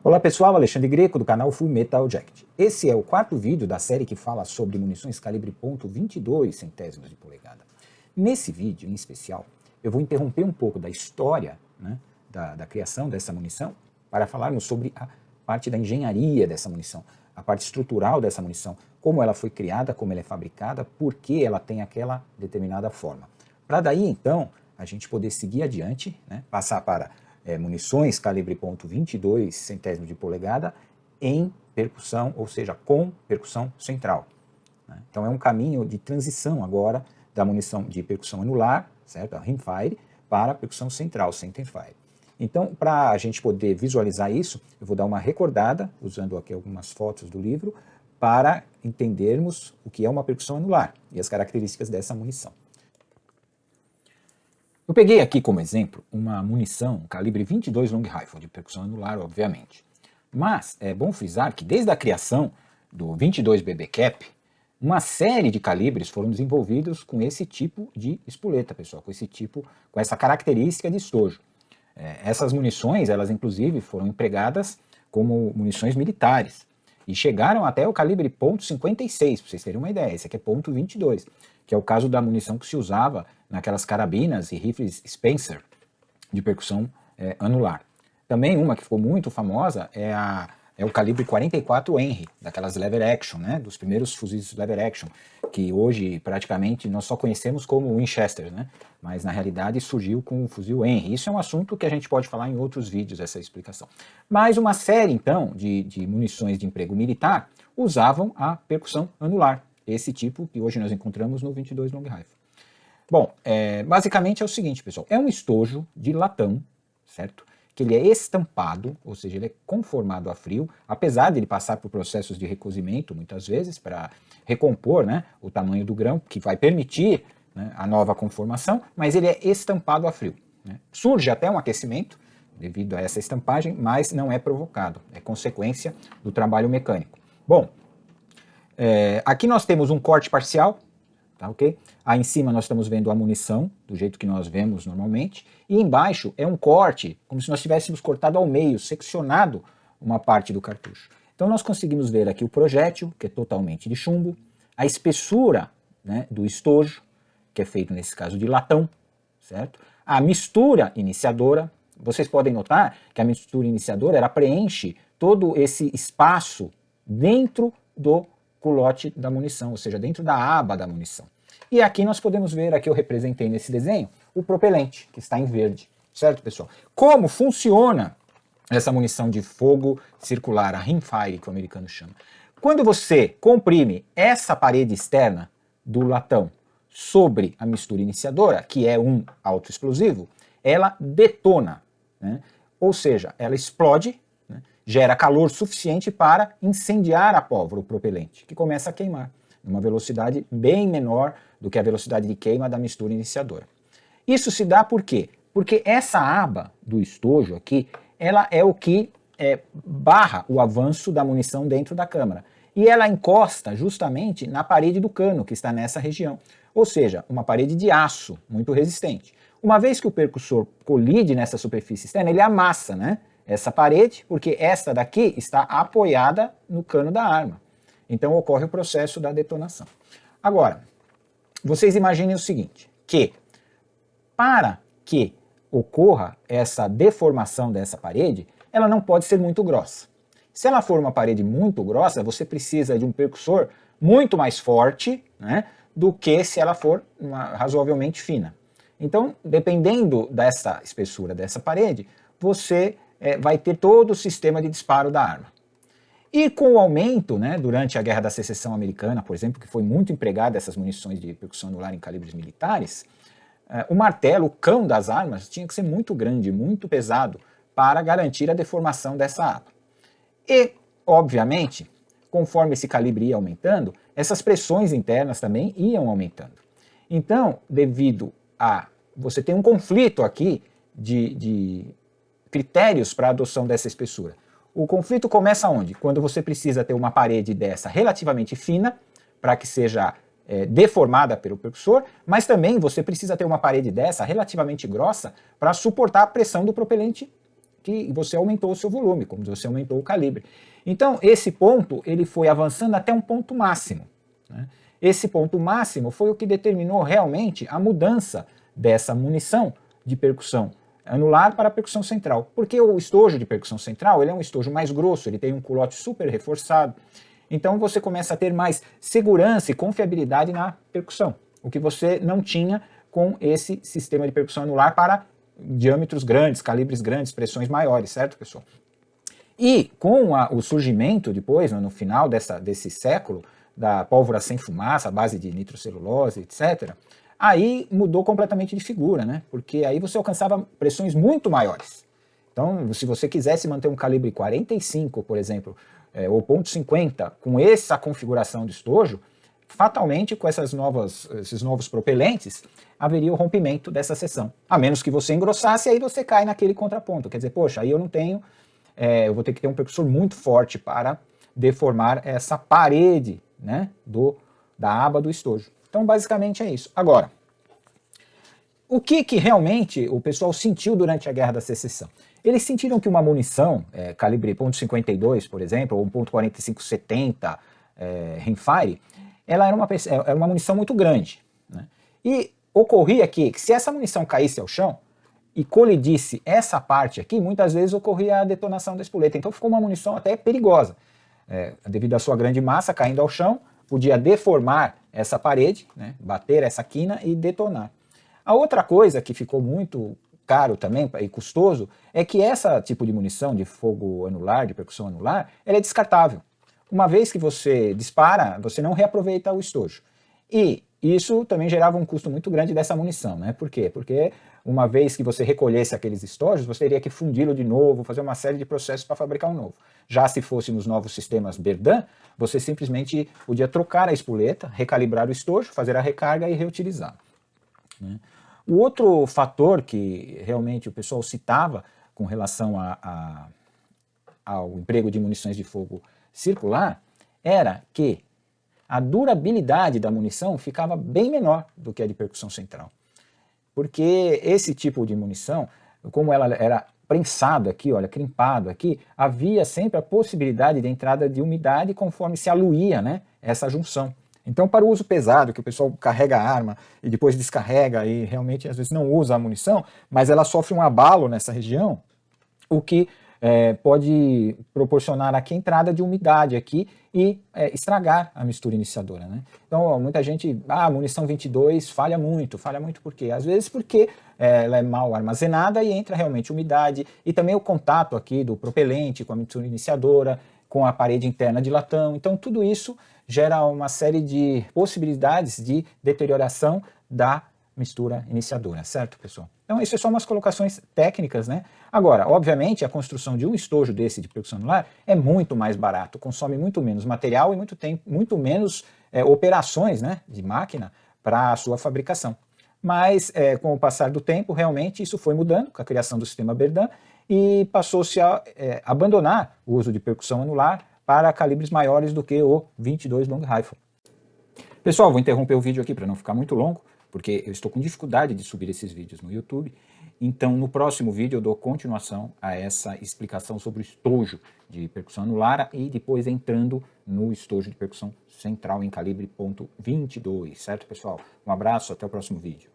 Olá pessoal, Alexandre Greco do canal Full Metal Jacket. Esse é o quarto vídeo da série que fala sobre munições calibre .22 centésimos de polegada. Nesse vídeo em especial, eu vou interromper um pouco da história, da criação dessa munição para falarmos sobre a parte da engenharia dessa munição, a parte estrutural dessa munição, como ela foi criada, como ela é fabricada, por que ela tem aquela determinada forma. Para daí então a gente poder seguir adiante, passar para munições calibre .22 centésimos de polegada em percussão, ou seja, com percussão central. Então é um caminho de transição agora da munição de percussão anular, certo? A rimfire, para a percussão central, centerfire. Então, para a gente poder visualizar isso, eu vou dar uma recordada, usando aqui algumas fotos do livro, para entendermos o que é uma percussão anular e as características dessa munição. Eu peguei aqui como exemplo uma munição calibre .22 long rifle, de percussão anular, obviamente. Mas é bom frisar que desde a criação do 22 BB Cap, uma série de calibres foram desenvolvidos com esse tipo de espoleta, pessoal, com essa característica de estojo. Essas munições, elas inclusive foram empregadas como munições militares e chegaram até o calibre .56, para vocês terem uma ideia. Esse aqui é .22, que é o caso da munição que se usava naquelas carabinas e rifles Spencer de percussão anular. Também uma que ficou muito famosa é o calibre 44 Henry, daquelas lever action, dos primeiros fuzis lever action, que hoje praticamente nós só conhecemos como Winchester, mas na realidade surgiu com o fuzil Henry. Isso é um assunto que a gente pode falar em outros vídeos, essa explicação. Mas uma série então de munições de emprego militar usavam a percussão anular, esse tipo que hoje nós encontramos no 22 long rifle. Bom, basicamente é o seguinte, pessoal, é um estojo de latão, certo? Que ele é estampado, ou seja, ele é conformado a frio, apesar de ele passar por processos de recozimento, muitas vezes, para recompor o tamanho do grão, que vai permitir a nova conformação, mas ele é estampado a frio. Surge até um aquecimento, devido a essa estampagem, mas não é provocado, é consequência do trabalho mecânico. Bom, aqui nós temos um corte parcial, tá, ok? Aí em cima nós estamos vendo a munição, do jeito que nós vemos normalmente, e embaixo é um corte, como se nós tivéssemos cortado ao meio, seccionado uma parte do cartucho. Então nós conseguimos ver aqui o projétil, que é totalmente de chumbo, a espessura do estojo, que é feito nesse caso de latão, certo? A mistura iniciadora, vocês podem notar que a mistura iniciadora ela preenche todo esse espaço dentro do culote da munição, ou seja, dentro da aba da munição. E aqui nós podemos ver, aqui eu representei nesse desenho, o propelente, que está em verde, certo, pessoal? Como funciona essa munição de fogo circular, a rimfire, que o americano chama? Quando você comprime essa parede externa do latão sobre a mistura iniciadora, que é um autoexplosivo, ela detona, ou seja, ela explode, gera calor suficiente para incendiar a pólvora, o propelente, que começa a queimar, numa velocidade bem menor do que a velocidade de queima da mistura iniciadora. Isso se dá por quê? Porque essa aba do estojo aqui, ela é o que barra o avanço da munição dentro da câmara. E ela encosta justamente na parede do cano, que está nessa região. Ou seja, uma parede de aço, muito resistente. Uma vez que o percussor colide nessa superfície externa, ele amassa, essa parede, porque esta daqui está apoiada no cano da arma. Então ocorre o processo da detonação. Agora, vocês imaginem o seguinte, que para que ocorra essa deformação dessa parede, ela não pode ser muito grossa. Se ela for uma parede muito grossa, você precisa de um percussor muito mais forte, do que se ela for razoavelmente fina. Então, dependendo dessa espessura dessa parede, você vai ter todo o sistema de disparo da arma. E com o aumento, durante a Guerra da Secessão Americana, por exemplo, que foi muito empregada essas munições de percussão anular em calibres militares, o martelo, o cão das armas, tinha que ser muito grande, muito pesado, para garantir a deformação dessa aba. E, obviamente, conforme esse calibre ia aumentando, essas pressões internas também iam aumentando. Então, devido a você ter um conflito aqui de critérios para a adoção dessa espessura. O conflito começa onde? Quando você precisa ter uma parede dessa relativamente fina, para que seja deformada pelo percussor, mas também você precisa ter uma parede dessa relativamente grossa para suportar a pressão do propelente que aqui e você aumentou o seu volume, como você aumentou o calibre. Então, esse ponto ele foi avançando até um ponto máximo, né? Esse ponto máximo foi o que determinou realmente a mudança dessa munição de percussão anular para a percussão central. Porque o estojo de percussão central ele é um estojo mais grosso, ele tem um culote super reforçado. Então você começa a ter mais segurança e confiabilidade na percussão, o que você não tinha com esse sistema de percussão anular para diâmetros grandes, calibres grandes, pressões maiores, certo, pessoal? E com o surgimento depois, no final desse século, da pólvora sem fumaça, à base de nitrocelulose, etc., aí mudou completamente de figura, né? Porque aí você alcançava pressões muito maiores. Então, se você quisesse manter um calibre 45, por exemplo, ou .50, com essa configuração de estojo, fatalmente com esses novos propelentes, haveria o rompimento dessa seção. A menos que você engrossasse, aí você cai naquele contraponto. Quer dizer, poxa, aí eu não tenho, eu vou ter que ter um percussor muito forte para deformar essa parede, né, da aba do estojo. Então, basicamente é isso. Agora, o que realmente o pessoal sentiu durante a Guerra da Secessão? Eles sentiram que uma munição, calibre .52, por exemplo, ou .45-70 rimfire, ela era uma munição muito grande, né? E ocorria que se essa munição caísse ao chão e colidisse essa parte aqui, muitas vezes ocorria a detonação da espoleta. Então ficou uma munição até perigosa. Devido à sua grande massa caindo ao chão, podia deformar essa parede, né, bater essa quina e detonar. A outra coisa que ficou muito caro também e custoso é que esse tipo de munição de fogo anular, de percussão anular, ela é descartável. Uma vez que você dispara, você não reaproveita o estojo. E isso também gerava um custo muito grande dessa munição, né? Por quê? Porque uma vez que você recolhesse aqueles estojos, você teria que fundi-lo de novo, fazer uma série de processos para fabricar um novo. Já se fosse nos novos sistemas Berdan, você simplesmente podia trocar a espoleta, recalibrar o estojo, fazer a recarga e reutilizar, né? O outro fator que realmente o pessoal citava com relação ao emprego de munições de fogo circular era que a durabilidade da munição ficava bem menor do que a de percussão central. Porque esse tipo de munição, como ela era prensado aqui, olha, crimpado aqui, havia sempre a possibilidade de entrada de umidade conforme se aluía, né, essa junção. Então, para o uso pesado, que o pessoal carrega a arma e depois descarrega e realmente às vezes não usa a munição, mas ela sofre um abalo nessa região, o que pode proporcionar aqui a entrada de umidade aqui e estragar a mistura iniciadora, né? Então, muita gente, a munição 22 falha muito por quê? Às vezes porque ela é mal armazenada e entra realmente umidade e também o contato aqui do propelente com a mistura iniciadora, com a parede interna de latão, então tudo isso gera uma série de possibilidades de deterioração da mistura iniciadora, certo, pessoal? Então isso é só umas colocações técnicas, né? Agora, obviamente, a construção de um estojo desse de percussão anular é muito mais barato, consome muito menos material e muito menos operações, né, de máquina para a sua fabricação. Mas com o passar do tempo, realmente isso foi mudando com a criação do sistema Berdan e passou-se a abandonar o uso de percussão anular para calibres maiores do que o 22 Long Rifle. Pessoal, vou interromper o vídeo aqui para não ficar muito longo, porque eu estou com dificuldade de subir esses vídeos no YouTube. Então, no próximo vídeo eu dou continuação a essa explicação sobre o estojo de percussão anular e depois entrando no estojo de percussão central em calibre .22, certo, pessoal? Um abraço, até o próximo vídeo.